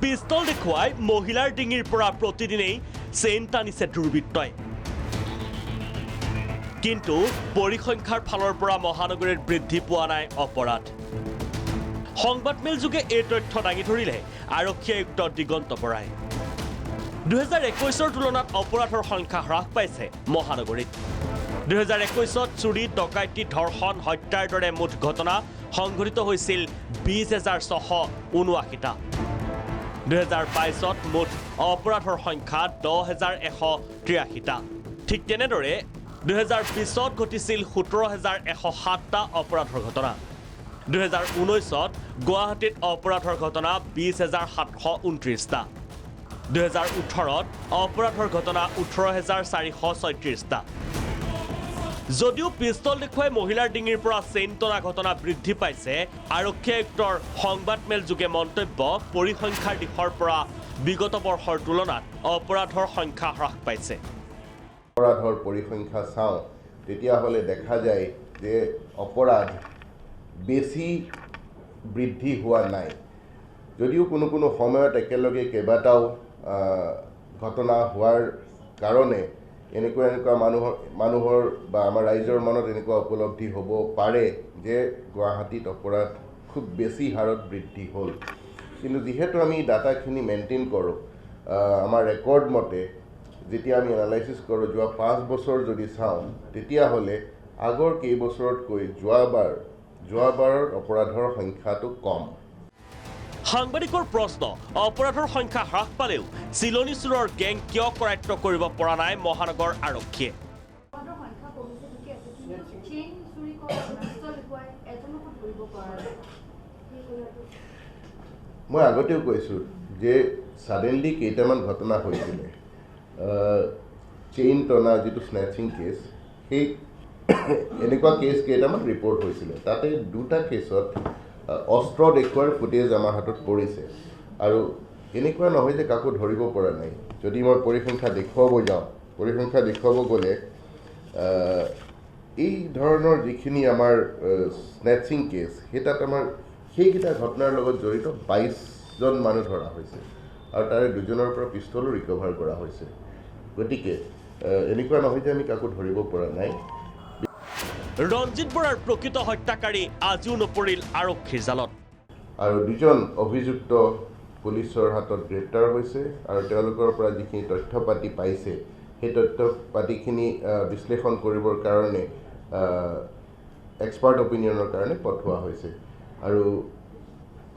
পিস্তল দেখুৱাই মহিলাৰ ডিঙিৰ পৰা প্ৰতিদিনেই চেইন টানিছে দুৰ্বৃত্তই কিন্তু পৰিসংখ্যাৰ ফালৰ পৰা মহানগৰীত বৃদ্ধি পোৱা নাই অপৰাধ সংবাদমেল যোগে এই তথ্য দাঙি ধৰিলে আৰক্ষী আয়ুক্ত দিগন্ত বৰাই 2021 তুলনাত অপৰাধৰ সংখ্যা হ্ৰাস পাইছে মহানগৰীত 2021 চুৰি ডকাইতি ধৰ্ষণ হত্যাৰ দৰে মুঠ ঘটনা সংঘটিত হৈছিল 20,679টা 2022 মুঠ অপৰাধৰ সংখ্যা 10,183টা ঠিক তেনেদৰে 2020 ঘটিছিল 17,107টা অপৰাধৰ ঘটনা 2019 গুৱাহাটীত অপৰাধৰ ঘটনা 20,729টা 2018 অপৰাধৰ ঘটনা 18,436টা যদিও পিস্তল দেখুৱাই মহিলাৰ ডিঙিৰ পৰা চেইন টনা ঘটনা বৃদ্ধি পাইছে আৰক্ষী আয়ুক্তৰ সংবাদমেল যোগে মন্তব্য পৰিসংখ্যাৰ দিশৰ পৰা বিগত বৰ্ষৰ তুলনাত অপৰাধৰ সংখ্যা হ্ৰাস পাইছে অপৰাধৰ পৰিসংখ্যা চাওঁ তেতিয়াহ'লে দেখা যায় যে অপৰাধ বেছি বৃদ্ধি হোৱা নাই যদিও কোনো কোনো সময়ত একেলগে কেইবাটাও ঘটনা হোৱাৰ কাৰণে এনেকুৱা মানুহৰ বা আমাৰ ৰাইজৰ মনত এনেকুৱা উপলব্ধি হ'ব পাৰে যে গুৱাহাটীত অপৰাধ খুব বেছি হাৰত বৃদ্ধি হ'ল কিন্তু যিহেতু আমি ডাটাখিনি মেইনটেইন কৰোঁ আমাৰ ৰেকৰ্ড মতে যেতিয়া আমি এনালাইচিছ কৰোঁ যোৱা 5 বছৰ যদি চাওঁ তেতিয়াহ'লে আগৰ কেইবছৰতকৈ যোৱাবাৰৰ অপৰাধৰ সংখ্যাটো কম সাংবাদিকৰ প্ৰশ্ন অপৰাধৰ সংখ্যা হ্ৰাস পালেও চিলনী চোৰৰ গেং কিয় কৰায়ত্ব কৰিব পৰা নাই মহানগৰ আৰক্ষীয়ে মই আগতেও কৈছোঁ যে ছাডেনলি কেইটামান ঘটনা হৈছিলে চেইন টনা যিটো স্নেচিং কেছ সেই এনেকুৱা কেছ কেইটামান ৰিপৰ্ট হৈছিলে তাতে দুটা কেছত অস্ত্ৰ দেখুৱাৰ ফুটেজ আমাৰ হাতত পৰিছে আৰু এনেকুৱা নহয় যে কাকো ধৰিব পৰা নাই যদি মই পৰিসংখ্যা দেখুৱাব গ'লে এই ধৰণৰ যিখিনি আমাৰ স্নেচিং কেছ সেই তাত আমাৰ সেইকেইটা ঘটনাৰ লগত জড়িত 22জন মানুহ ধৰা হৈছে আৰু তাৰে দুজনৰ পৰা পিস্তলো ৰিকভাৰ কৰা হৈছে গতিকে এনেকুৱা নহয় যে আমি কাকো ধৰিব পৰা নাই ৰঞ্জিত বৰাৰ প্ৰকৃত হত্যাকাৰী আজিও নপৰিল আৰক্ষীৰ জালত আৰু দুজন অভিযুক্ত পুলিচৰ হাতত গ্ৰেপ্তাৰ হৈছে আৰু তেওঁলোকৰ পৰা যিখিনি তথ্য পাতি পাইছে সেই তথ্য পাতিখিনি বিশ্লেষণ কৰিবৰ কাৰণে এক্সপাৰ্ট অপিনিয়নৰ কাৰণে পঠোৱা হৈছে আৰু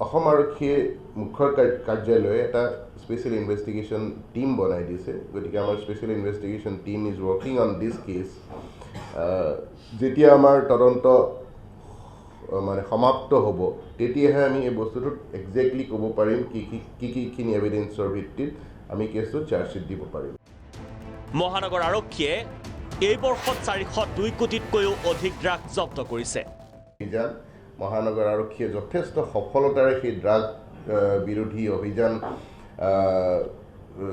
অসম আৰক্ষীয়ে মুখ্য কাৰ্যালয়ে এটা স্পেচিয়েল ইনভেষ্টিগেশ্যন টীম বনাই দিছে গতিকে আমাৰ special investigation team is working on this cash যেতিয়া আমাৰ তদন্ত মানে সমাপ্ত হ'ব তেতিয়াহে আমি এই বস্তুটোত এক্সেক্টলি ক'ব পাৰিম কিখিনি এভিডেন্সৰ ভিত্তিত আমি কেছটো চাৰ্জশ্বিট দিব পাৰিম মহানগৰ আৰক্ষীয়ে এই বৰ্ষত 402 কোটিতকৈও অধিক ড্ৰাগ জব্দ কৰিছে মহানগৰ আৰক্ষীয়ে যথেষ্ট সফলতাৰে সেই ড্ৰাগ বিৰোধী অভিযান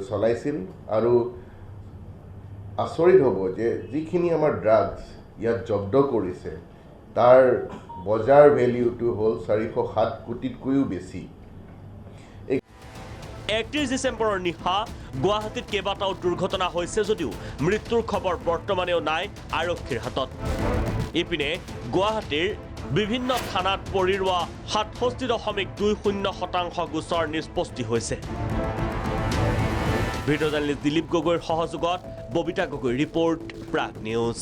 চলাইছিল আৰু আচৰিত হ'ব যে যিখিনি আমাৰ ড্ৰাগছ ইয়াত জব্দ কৰিছে তাৰ বজাৰ ভেলিউটো হ'ল 407 কোটিতকৈও বেছি 31 ডিচেম্বৰৰ নিশা গুৱাহাটীত কেইবাটাও দুৰ্ঘটনা হৈছে যদিও মৃত্যুৰ খবৰ বৰ্তমানেও নাই আৰক্ষীৰ হাতত ইপিনে গুৱাহাটীৰ বিভিন্ন থানাত পৰি ৰোৱা 67.20% গোচৰ নিষ্পত্তি হৈছে ভিডিঅ' জাৰ্নেলিষ্ট দিলীপ গগৈৰ সহযোগত ববিতা গগৈ ৰিপৰ্ট প্ৰাগ নিউজ